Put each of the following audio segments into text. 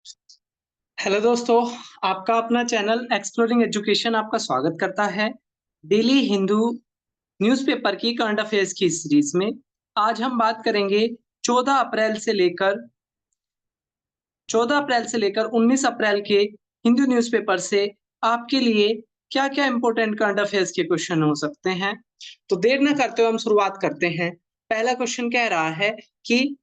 Hello दोस्तों, आपका अपना चैनल एक्सप्लोरिंग एजुकेशन आपका स्वागत करता है। डेली हिंदू न्यूज़पेपर की करंट अफेयर्स की सीरीज में आज हम बात करेंगे 14 अप्रैल से लेकर 14 अप्रैल से लेकर 19 अप्रैल के हिंदू न्यूज़पेपर से आपके लिए क्या-क्या इम्पोर्टेंट करंट अफेयर्स के क्वेश्चन हो सकते हैं। तो देर न करते हुए हम शुरुआत करते हैं। पहला क्वेश्चन कह रहा है कि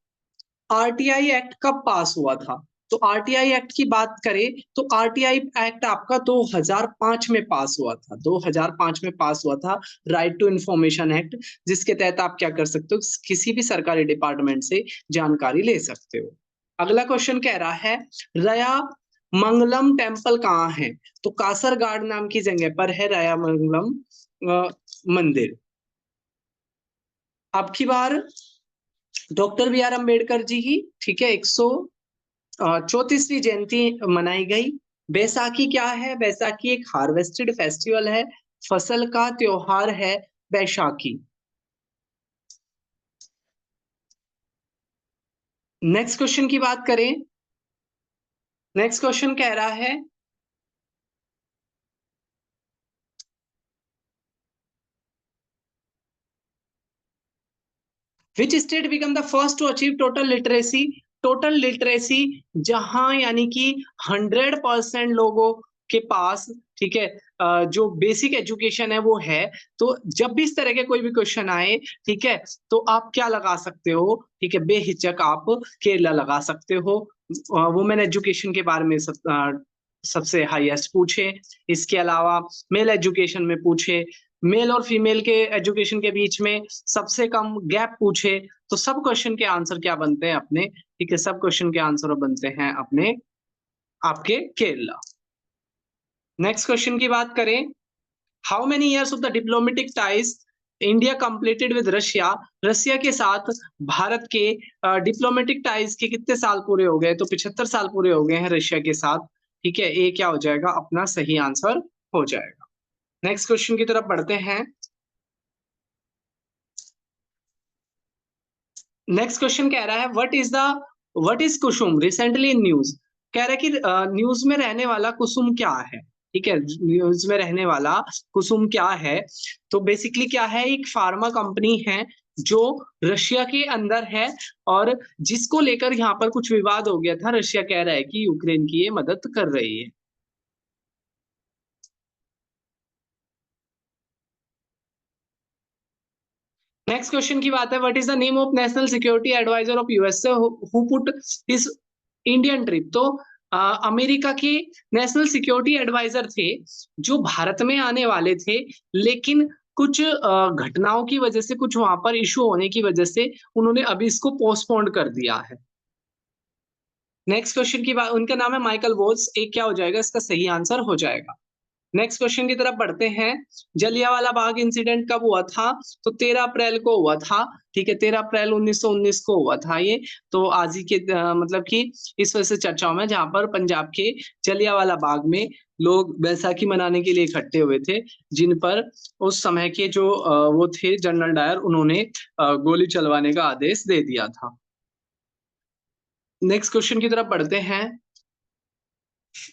आरटीआई एक्ट कब पास हुआ था? तो आरटीआई एक्ट की बात करें तो आरटीआई एक्ट आपका 2005 में पास हुआ था। 2005 में पास हुआ था राइट टू इंफॉर्मेशन एक्ट, जिसके तहत आप क्या कर सकते हो, किसी भी सरकारी डिपार्टमेंट से जानकारी ले सकते हो। अगला क्वेश्चन कह रहा है रया मंगलम टेम्पल कहाँ है? तो कासरगाड़ नाम की जगह पर है रया मंगलम मंदिर। अब की बार डॉक्टर बी आर अम्बेडकर जी की, ठीक है, 134वीं जयंती मनाई गई। बैसाखी क्या है? बैसाखी एक हार्वेस्टेड फेस्टिवल है, फसल का त्योहार है बैसाखी। नेक्स्ट क्वेश्चन की बात करें। नेक्स्ट क्वेश्चन कह रहा है which state become the first to achieve total literacy? Total literacy जहां यानी कि 100% लोगों के पास, ठीक है, जो बेसिक एजुकेशन है वो है। तो जब भी इस तरह के कोई भी क्वेश्चन आए, ठीक है, तो आप क्या लगा सकते हो, ठीक है, बेहिचक आप केरला लगा सकते हो। वुमेन एजुकेशन के बारे में सबसे हाईएस्ट पूछे। इसके अलावा मेल एजुकेशन में पूछे, मेल और फीमेल के एजुकेशन के बीच में सबसे कम गैप पूछे, तो सब क्वेश्चन के आंसर क्या बनते हैं अपने, ठीक है, सब क्वेश्चन के आंसर बनते हैं अपने आपके केरला। नेक्स्ट क्वेश्चन की बात करें, how many years of the diplomatic ties India completed with Russia? Russia के साथ भारत के डिप्लोमेटिक टाइज के कितने साल पूरे हो गए? तो 75 साल पूरे हो गए हैं रशिया के साथ, ठीक है, ये क्या हो जाएगा, अपना सही आंसर हो जाएगा। नेक्स्ट क्वेश्चन की तरफ बढ़ते हैं। नेक्स्ट क्वेश्चन कह रहा है what is Kusum recently in news? कह रहा है कि न्यूज में रहने वाला कुसुम क्या है, ठीक है, न्यूज में रहने वाला कुसुम क्या है? तो बेसिकली क्या है, एक फार्मा कंपनी है जो रशिया के अंदर है, और जिसको लेकर यहाँ पर कुछ विवाद हो गया था। रशिया कह रहा है कि यूक्रेन की ये मदद कर रही है। नेक्स्ट क्वेश्चन की बात है, what is the name of national security adviser of USA who put his Indian trip? तो अमेरिका के नेशनल सिक्योरिटी एडवाइजर थे जो भारत में आने वाले थे, लेकिन कुछ घटनाओं की वजह से, कुछ वहां पर इशू होने की वजह से उन्होंने अभी इसको पोस्टपोन्ड कर दिया है। नेक्स्ट क्वेश्चन की बात, उनका नाम है माइकल वोल्स। एक क्या हो जाएगा, इसका सही आंसर हो जाएगा। नेक्स्ट क्वेश्चन की तरफ बढ़ते हैं। जलियांवाला बाग इंसिडेंट कब हुआ था? तो 13 अप्रैल को हुआ था, ठीक है, 13 अप्रैल 1919 को हुआ था ये। तो आज ही के मतलब कि इस वजह से चर्चाओं में, जहां पर पंजाब के जलियांवाला बाग में लोग बैसाखी मनाने के लिए इकट्ठे हुए थे, जिन पर उस समय के जो वो थे जनरल डायर, उन्होंने गोली चलवाने का आदेश दे दिया था। नेक्स्ट क्वेश्चन की तरफ बढ़ते हैं।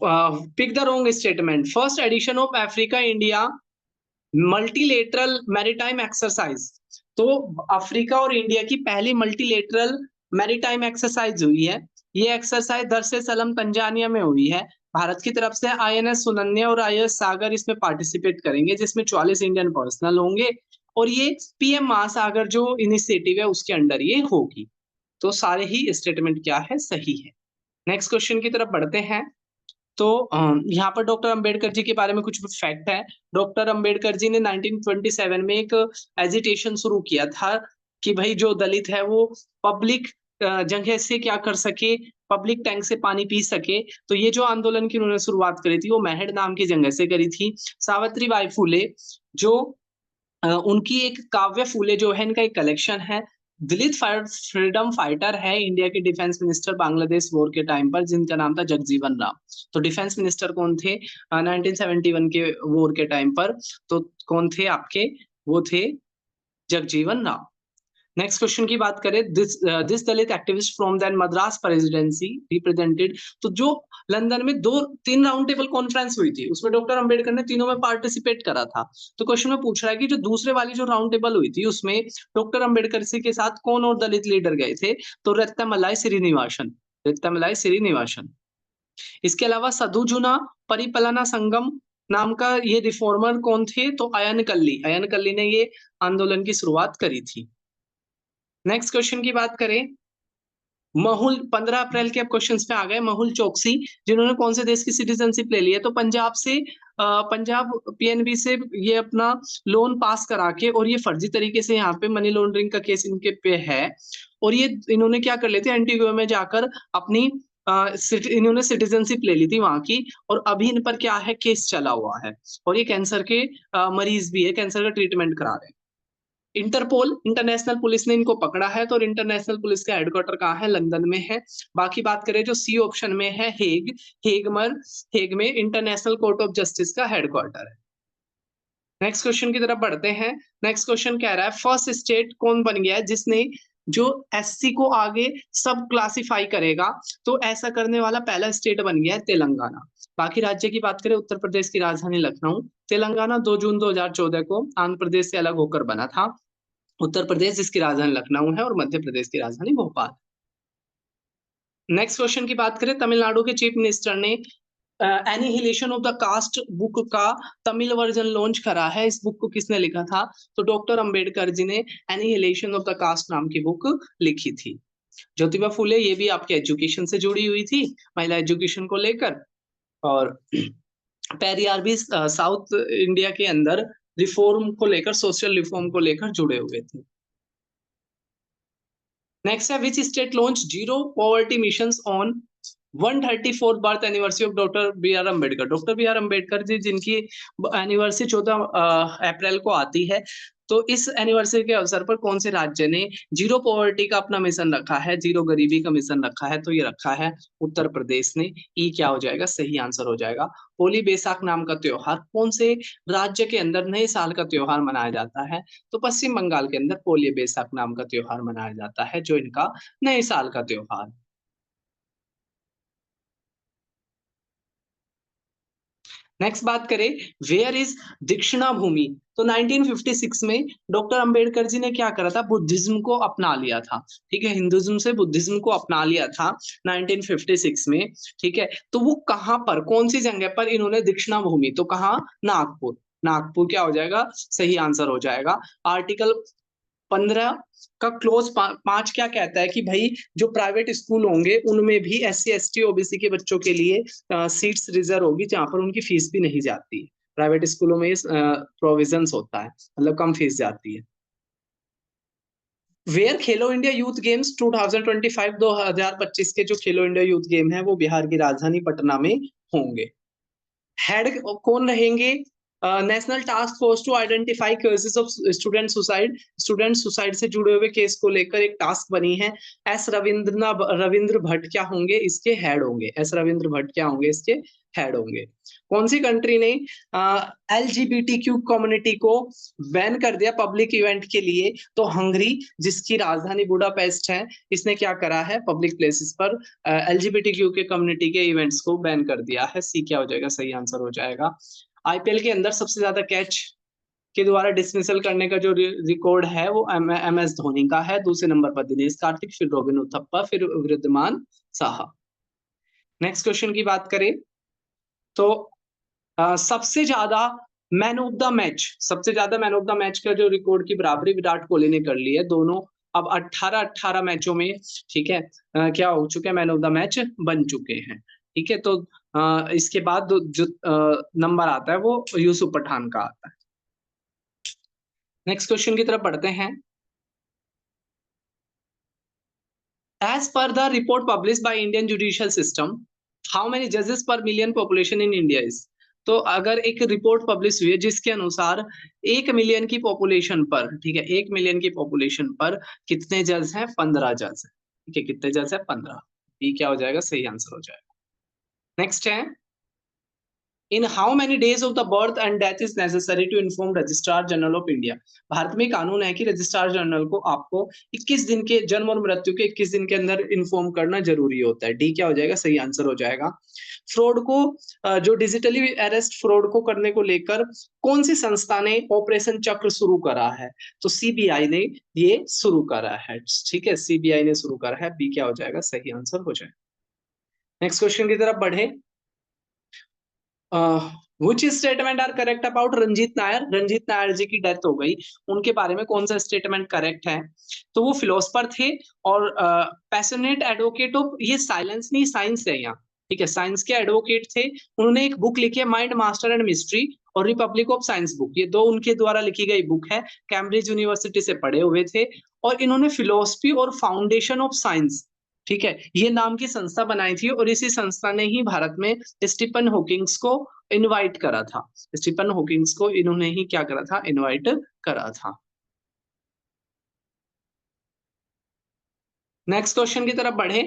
Pick the wrong statement, first edition of Africa India multilateral maritime exercise. तो अफ्रीका और इंडिया की पहली मल्टीलेटरल मैरीटाइम एक्सरसाइज हुई है। ये एक्सरसाइज दर से सलम तंजानिया में हुई है। भारत की तरफ से आईएनएस सुनन्या और आईएनएस सागर इसमें पार्टिसिपेट करेंगे, जिसमें 44 इंडियन पर्सनल होंगे, और ये पीएम महासागर जो इनिशिएटिव है उसके अंडर ये होगी। तो सारे ही स्टेटमेंट क्या है, सही है। नेक्स्ट क्वेश्चन की तरफ बढ़ते हैं। तो यहाँ पर डॉक्टर अंबेडकर जी के बारे में कुछ फैक्ट है। डॉक्टर अंबेडकर जी ने 1927 में एक एजिटेशन शुरू किया था कि भाई जो दलित है वो पब्लिक जगह से क्या कर सके, पब्लिक टैंक से पानी पी सके। तो ये जो आंदोलन की उन्होंने शुरुआत करी थी वो मेहड़ नाम की जगह से करी थी। सावित्री बाई फुले जो उनकी एक काव्य फूले जो है, इनका एक कलेक्शन है। दलित फ्रीडम फाइटर है, इंडिया के डिफेंस मिनिस्टर बांग्लादेश वॉर के टाइम पर, जिनका नाम था जगजीवन राम। तो डिफेंस मिनिस्टर कौन थे 1971 के वॉर के टाइम पर? तो कौन थे आपके, वो थे जगजीवन राम। नेक्स्ट क्वेश्चन की बात करें, this Dalit activist from then Madras presidency represented. तो जो लंदन में 3 राउंड टेबल कॉन्फ्रेंस हुई थी, उसमें डॉक्टर अंबेडकर ने तीनों में पार्टिसिपेट करा था। तो क्वेश्चन में पूछ रहा है कि जो दूसरे वाली जो राउंड टेबल हुई थी, उसमें डॉक्टर अंबेडकर से के साथ कौन और दलित लीडर गए थे? तो रत्तमलाई श्रीनिवासन, रत्तमलाई श्रीनिवासन। इसके अलावा सदुजुना परिपलना संगम नाम का ये रिफॉर्मर कौन थे? तो अयन कल्ली ने ये आंदोलन की शुरुआत करी थी। नेक्स्ट क्वेश्चन की बात करें, महुल 15 अप्रैल के अब क्वेश्चंस पे आ गए। महुल चौकसी जिन्होंने कौन से देश की सिटीजनशिप ले ली है? तो पंजाब से, पंजाब पीएनबी से ये अपना लोन पास करा के, और ये फर्जी तरीके से यहाँ पे मनी लॉन्ड्रिंग का केस इनके पे है, और ये इन्होंने क्या कर लेते हैं, एंटीगुआ में जाकर अपनी इन्होंने सिटीजनशिप ले ली थी वहां की, और अभी इन पर क्या है, केस चला हुआ है, और ये कैंसर के मरीज भी है, कैंसर का ट्रीटमेंट करा रहे हैं। इंटरपोल, इंटरनेशनल पुलिस ने इनको पकड़ा है, तो इंटरनेशनल पुलिस का हेडक्वार्टर कहाँ है? लंदन में है। बाकी बात करें जो सी ऑप्शन में है, हेग में इंटरनेशनल कोर्ट ऑफ जस्टिस का हेडक्वार्टर है। नेक्स्ट क्वेश्चन की तरफ बढ़ते हैं। नेक्स्ट क्वेश्चन कह रहा है, फर्स्ट स्टेट कौन बन गया है जिसने जो एससी को आगे सब क्लासिफाई करेगा? तो ऐसा करने वाला पहला स्टेट बन गया है तेलंगाना। बाकी राज्य की बात करें, उत्तर प्रदेश की राजधानी लखनऊ, तेलंगाना 2 जून 2014 को आंध्र प्रदेश से अलग होकर बना था। उत्तर प्रदेश जिसकी राजधानी लखनऊ है, और मध्य प्रदेश की राजधानी भोपाल। नेक्स्ट क्वेश्चन की बात करें, तमिलनाडु के चीफ मिनिस्टर ने annihilation of the caste book का तमिल वर्जन लॉन्च करा है। इस बुक को किसने लिखा था? तो डॉक्टर अंबेडकर जी ने एनिहिलेशन ऑफ द कास्ट नाम की बुक लिखी थी। ज्योतिबा फुले, ये भी आपके एजुकेशन से जुड़ी हुई थी, महिला एजुकेशन को लेकर, और पेरियार भी साउथ इंडिया के अंदर रिफॉर्म को लेकर, सोशल रिफॉर्म को लेकर जुड़े हुए थे। नेक्स्ट है, which state launch zero poverty missions on 134th birth anniversary of doctor B R Ambedkar? Doctor B R Ambedkar ji जिनकी एनिवर्सरी 14 अप्रैल को आती है, तो इस एनिवर्सरी के अवसर पर कौन से राज्य ने जीरो पॉवर्टी का अपना मिशन रखा है, जीरो गरीबी का मिशन रखा है? तो ये रखा है उत्तर प्रदेश ने। ई क्या हो जाएगा? सही आंसर हो जाएगा। होली बैसाख नाम का त्योहार कौन से राज्य के अंदर नए साल का त्योहार मनाया जाता है? तो पश्चिम बंगाल के अंदर होली बैसाख नाम का त्योहार मनाया जाता है, जो इनका नए साल का त्योहार। नेक्स्ट बात करें, वेयर इज दक्षिणा भूमि? तो 1956 में डॉक्टर अंबेडकर जी ने क्या करा था? बुद्धिज्म को अपना लिया था। ठीक है, हिंदुज्म से बुद्धिज्म को अपना लिया था 1956 में। ठीक है, तो वो कहां पर, कौन सी जगह पर इन्होंने दक्षिणा भूमि? तो कहां? नागपुर। नागपुर क्या हो जाएगा? सही आंसर हो जाएगा। आर्टिकल 15 का क्लोज 5 क्या कहता है कि भाई जो प्राइवेट स्कूल होंगे उनमें भी SC ST OBC के बच्चों के लिए सीट्स रिजर्व होगी, जहां पर उनकी फीस भी नहीं जाती। प्राइवेट स्कूलों में प्रोविजंस होता है, मतलब कम फीस जाती है। Where Khelo India youth games 2025 के जो खेलो इंडिया यूथ गेम है वो बिहार की राजधानी पटना में होंगे। हेड कौन रहेंगे? National task force to identify cases of student suicide से जुड़े हुए केस को लेकर एक टास्क बनी है। रविंद्र भट्ट क्या होंगे? इसके हेड होंगे। रविंद्र भट्ट क्या होंगे? इसके हेड होंगे। कौन सी कंट्री ने LGBTQ कम्युनिटी को बैन कर दिया पब्लिक इवेंट के लिए? तो हंगरी, जिसकी राजधानी बुडापेस्ट है, इसने क्या करा है? पब्लिक प्लेसेस पर LGBTQ के कम्युनिटी के इवेंट्स को बैन कर दिया है। सी क्या हो जाएगा? सही आंसर हो जाएगा। IPL के अंदर सबसे ज्यादा कैच के द्वारा डिसमिसल करने का जो रिकॉर्ड है वो MS धोनी का है। दूसरे नंबर पर दिनेश कार्तिक, फिर रोबिन उथप्पा, फिर वृद्धिमान साहा। नेक्स्ट क्वेश्चन की बात करें तो सबसे ज्यादा मैन ऑफ द मैच, सबसे ज्यादा मैन ऑफ द मैच का जो रिकॉर्ड की बराबरी विराट कोहली ने कर ली है। दोनों अब 18 मैचों में, ठीक है, क्या हो चुके हैं? मैन ऑफ द मैच बन चुके हैं। ठीक है, तो इसके बाद जो नंबर आता है वो यूसुफ पठान का आता है। नेक्स्ट क्वेश्चन की तरफ बढ़ते हैं। As per the report publish by Indian judicial system, how many जजेस per million population in India is? तो अगर एक रिपोर्ट पब्लिश हुई है जिसके अनुसार 1 मिलियन की पॉपुलेशन पर, ठीक है, 1 मिलियन की पॉपुलेशन पर कितने जज हैं? 15 जज है। ठीक है, कितने जज है? 15। ये क्या हो जाएगा? सही आंसर हो जाएगा। नेक्स्ट है, in how many days of the birth and death is necessary to inform registrar general of India. Bharat में कानून है कि रजिस्ट्रार जनरल को आपको 21 दिन के जन्म और मृत्यु के 21 दिन के अंदर इन्फॉर्म करना जरूरी होता है। डी क्या हो जाएगा, सही आंसर हो जाएगा। फ्रॉड को जो डिजिटली अरेस्ट फ्रॉड को करने को लेकर कौन सी संस्था ने ऑपरेशन चक्र शुरू करा है? तो सीबीआई ने ये शुरू करा है। ठीक है, सीबीआई ने शुरू करा है। बी क्या हो जाएगा, सही आंसर हो जाएगा। नेक्स्ट क्वेश्चन की तरफ बढ़े। Which statement are correct about Ranjit Nair? Ranjit Nair ji की डेथ हो गई, उनके बारे में कौन सा स्टेटमेंट करेक्ट है? तो वो फिलोसफर थे और पैशनेट एडवोकेट ऑफ, ये साइलेंस नहीं साइंस है यहाँ, ठीक है, साइंस के एडवोकेट थे। उन्होंने एक बुक लिखी है माइंड मास्टर एंड मिस्ट्री और रिपब्लिक ऑफ साइंस बुक, ये दो उनके द्वारा लिखी गई बुक है। कैम्ब्रिज यूनिवर्सिटी से पढ़े हुए थे और इन्होंने फिलोसफी और फाउंडेशन ऑफ साइंस, ठीक है, ये नाम की संस्था बनाई थी और इसी संस्था ने ही भारत में स्टीफन हॉकिंग्स को इनवाइट करा था। स्टीफन हॉकिंग्स को इन्होंने ही क्या करा था, इनवाइट करा था। नेक्स्ट क्वेश्चन की तरफ बढ़े।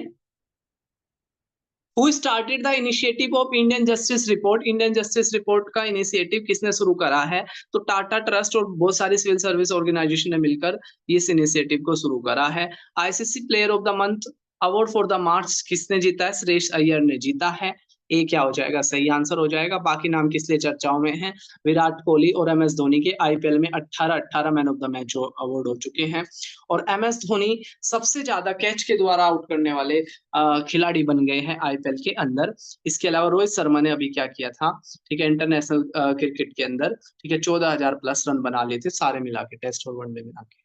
Who started the initiative of Indian justice report? Indian justice report का इनिशिएटिव किसने शुरू करा है? तो टाटा ट्रस्ट और बहुत सारी सिविल सर्विस ऑर्गेनाइजेशन ने मिलकर इस इनिशिएटिव को शुरू करा है। ICC player of the month award for the March किसने जीता है? श्रेयस अय्यर ने जीता है। ए क्या हो जाएगा, सही आंसर हो जाएगा। बाकी नाम किस लिए चर्चाओं में है? विराट कोहली और एम एस धोनी के आईपीएल में 18 man of the match award हो चुके हैं और एम एस धोनी सबसे ज्यादा कैच के द्वारा आउट करने वाले खिलाड़ी बन गए हैं आईपीएल के अंदर। इसके अलावा रोहित शर्मा ने अभी क्या किया था, ठीक है, इंटरनेशनल क्रिकेट के अंदर, ठीक है, 14,000 प्लस रन बना लिए थे सारे मिला के, टेस्ट और वनडे मिला के।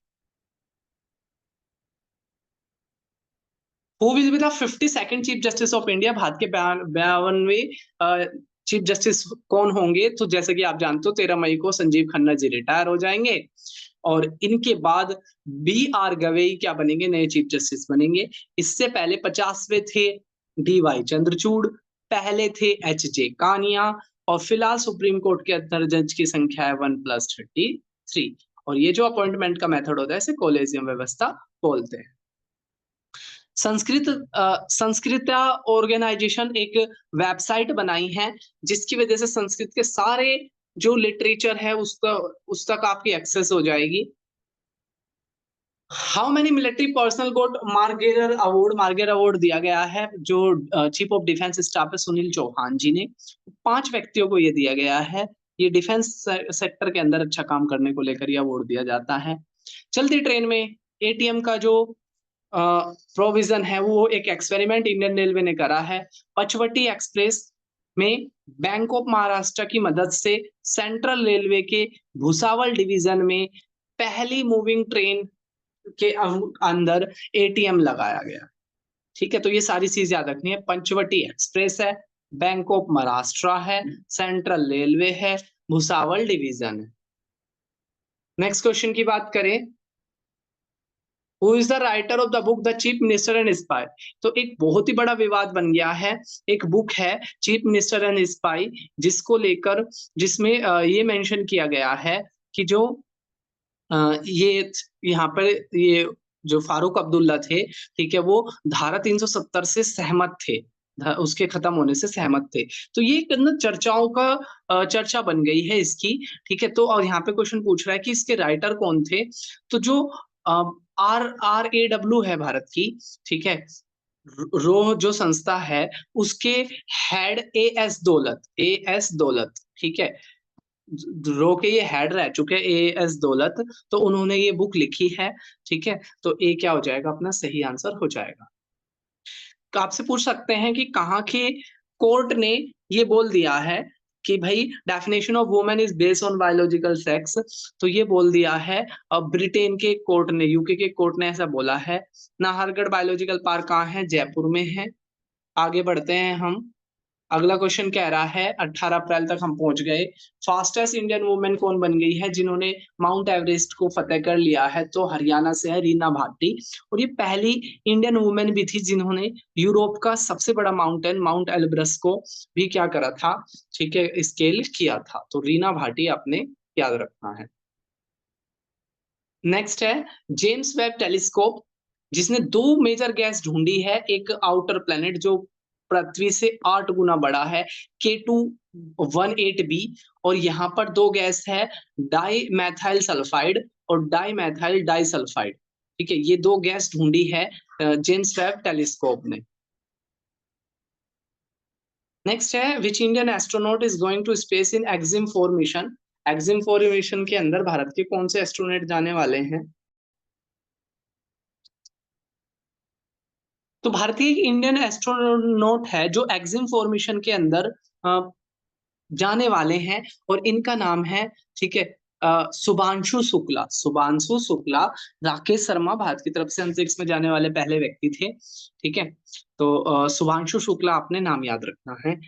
Who will be the 52nd chief justice of India? Bharat के 52वें चीफ जस्टिस कौन होंगे? तो जैसे कि आप जानते हो 13 मई को संजीव खन्ना जी रिटायर हो जाएंगे और इनके बाद बी आर गवई क्या बनेंगे, नए चीफ जस्टिस बनेंगे। इससे पहले 50वें थे डी वाई चंद्रचूड़, पहले थे एच जे कानिया और फिलहाल सुप्रीम कोर्ट के अंदर जज की संख्या है 1+33। और ये जो अपॉइंटमेंट का मेथड होता है इसे कॉलेजियम व्यवस्था बोलते हैं। संस्कृता ऑर्गेनाइजेशन एक वेबसाइट बनाई है जिसकी वजह से संस्कृत के सारे जो लिटरेचर है उस तक आपकी एक्सेस हो जाएगी। How many military personnel got मार्गेर अवार्ड? मार्गेर अवार्ड दिया गया है जो चीफ ऑफ डिफेंस स्टाफ है सुनील चौहान जी ने, 5 व्यक्तियों को ये दिया गया है। ये डिफेंस सेक्टर के अंदर अच्छा काम करने को लेकर ये अवार्ड दिया जाता है। चलती ट्रेन में एटीएम का जो प्रोविजन है वो एक एक्सपेरिमेंट इंडियन रेलवे ने करा है। पचवटी एक्सप्रेस में बैंक ऑफ महाराष्ट्र की मदद से सेंट्रल रेलवे के भुसावल डिवीजन में पहली मूविंग ट्रेन के अंदर एटीएम लगाया गया। ठीक है, तो ये सारी चीज याद रखनी है। पंचवटी एक्सप्रेस है, बैंक ऑफ महाराष्ट्र है, सेंट्रल रेलवे है, भुसावल डिवीजन है। नेक्स्ट क्वेश्चन की बात करें, who is the writer of the book the chief minister and spy? तो एक बहुत ही बड़ा विवाद बन गया है। एक बुक है चीफ मिनिस्टर एंड स्पाई जिसको लेकर, जिसमें ये मेंशन किया गया है कि जो ये यहाँ पर ये जो फारूक अब्दुल्ला थे, ठीक है, वो धारा 370 से सहमत थे, उसके खत्म होने से सहमत थे। तो ये एक ना चर्चाओं का चर्चा बन गई है इसकी, ठीक है। तो और यहाँ पे क्वेश्चन पूछ रहा है कि इसके राइटर कौन थे? तो जो RRAW है भारत की, ठीक है, रो जो संस्था है उसके हेड AS दौलत, ठीक है, रो के ये हेड रह चुके AS दौलत, तो उन्होंने ये बुक लिखी है, ठीक है। तो ए क्या हो जाएगा, अपना सही आंसर हो जाएगा। तो आपसे पूछ सकते हैं कि कहाँ के कोर्ट ने ये बोल दिया है कि भाई definition of women is based on biological sex? तो ये बोल दिया है अब ब्रिटेन के कोर्ट ने, यूके के कोर्ट ने ऐसा बोला है। नाहरगढ़ बायोलॉजिकल पार्क कहाँ है? जयपुर में है। आगे बढ़ते हैं हम। अगला क्वेश्चन कह रहा है 18 अप्रैल तक हम पहुंच गए। फास्टेस्ट इंडियन वुमेन कौन बन गई है जिन्होंने माउंट एवरेस्ट को फतेह कर लिया है? तो हरियाणा से है रीना भाटी और ये पहली इंडियन वुमेन भी थी जिन्होंने यूरोप का सबसे बड़ा माउंटेन माउंट एल्ब्रस को भी क्या करा था, ठीक है, स्केल किया था। तो रीना भाटी आपने याद रखना है। नेक्स्ट है जेम्स वेब टेलीस्कोप जिसने 2 मेजर गैस ढूंढी है, एक आउटर प्लेनेट जो पृथ्वी से 8 गुना बड़ा है, K218b। और यहाँ पर दो गैस है, डाई मैथाइल सल्फाइड और डाई मैथाइल डाइसल्फाइड। ठीक है, ये दो गैस ढूंढी है जेम्स वेब टेलीस्कोप ने। नेक्स्ट है, which Indian astronaut is going to space in Axiom 4 mission. Axiom 4 mission के अंदर भारत के कौन से एस्ट्रोनॉट जाने वाले हैं? तो भारतीय इंडियन एस्ट्रोनॉट है जो एक्जिम 4 मिशन के अंदर जाने वाले हैं, और इनका नाम है, ठीक है, शुभांशु शुक्ला। शुभांशु शुक्ला। राकेश शर्मा भारत की तरफ से अंतरिक्ष में जाने वाले पहले व्यक्ति थे। ठीक है, तो शुभांशु शुक्ला आपने नाम याद रखना है।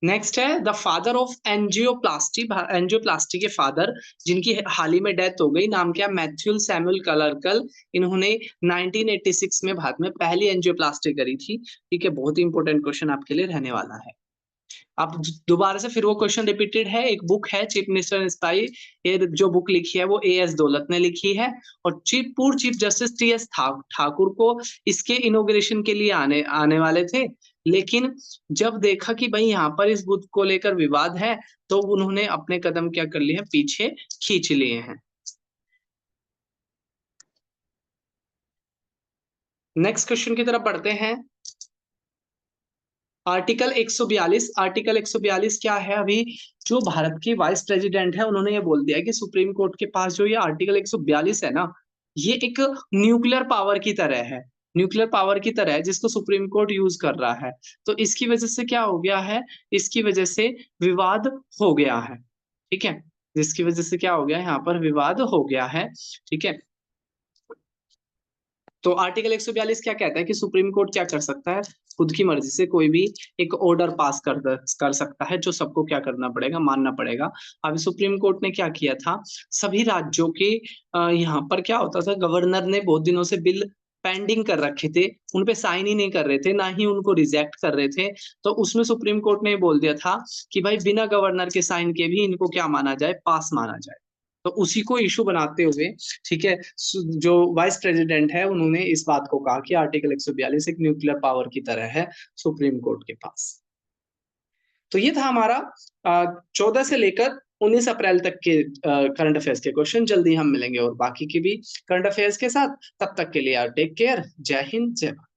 नेक्स्ट है, the father of angioplasty. Angioplasty के फादर जिनकी हाल ही में डेथ हो गई, नाम क्या? Matthew Samuel clerical. इन्होंने 1986 में भारत में पहली एंजियोप्लास्टी करी थी। ठीक है, बहुत ही इंपॉर्टेंट क्वेश्चन आपके लिए रहने वाला है। अब दोबारा से फिर वो क्वेश्चन रिपीटेड है। एक बुक है चीफ मिनिस्टर स्पाई, ये जो बुक लिखी है वो एएस दौलत ने लिखी है, और पूर्व चीफ जस्टिस टीएस ठाकुर को इसके इनॉग्रेशन के लिए आने आने वाले थे, लेकिन जब देखा कि भाई यहाँ पर इस बुक को लेकर विवाद है, तो उन्होंने अपने कदम क्या कर लिए हैं, पीछे खींच लिए हैं। नेक्स्ट क्वेश्चन की तरफ बढ़ते हैं। आर्टिकल 142। आर्टिकल 142 क्या है? अभी जो भारत के वाइस प्रेसिडेंट है उन्होंने ये बोल दिया कि सुप्रीम कोर्ट के पास जो ये आर्टिकल 142 है ना, ये एक न्यूक्लियर पावर की तरह है। न्यूक्लियर पावर की तरह है जिसको सुप्रीम कोर्ट यूज कर रहा है। तो इसकी वजह से क्या हो गया है, इसकी वजह से विवाद हो गया है। ठीक है, जिसकी वजह से क्या हो गया, यहाँ पर विवाद हो गया है। ठीक है, तो आर्टिकल 142 क्या कहता है कि सुप्रीम कोर्ट क्या कर सकता है, खुद की मर्जी से कोई भी एक ऑर्डर पास कर सकता है, जो सबको क्या करना पड़ेगा, मानना पड़ेगा। अभी सुप्रीम कोर्ट ने क्या किया था, सभी राज्यों के यहाँ पर क्या होता था, गवर्नर ने बहुत दिनों से बिल पेंडिंग कर रखे थे, उन पे साइन ही नहीं कर रहे थे, ना ही उनको रिजेक्ट कर रहे थे। तो उसमें सुप्रीम कोर्ट ने बोल दिया था कि भाई बिना गवर्नर के साइन के भी इनको क्या माना जाए, पास माना जाए। तो उसी को इशू बनाते हुए, ठीक है, जो वाइस प्रेसिडेंट है उन्होंने इस बात को कहा कि आर्टिकल 142 एक न्यूक्लियर पावर की तरह है सुप्रीम कोर्ट के पास। तो ये था हमारा 14 से लेकर 19 अप्रैल तक के करंट अफेयर्स के क्वेश्चन। जल्दी हम मिलेंगे और बाकी के भी करंट अफेयर्स के साथ। तब तक के लिए यार टेक केयर। जय हिंद, जय भारत।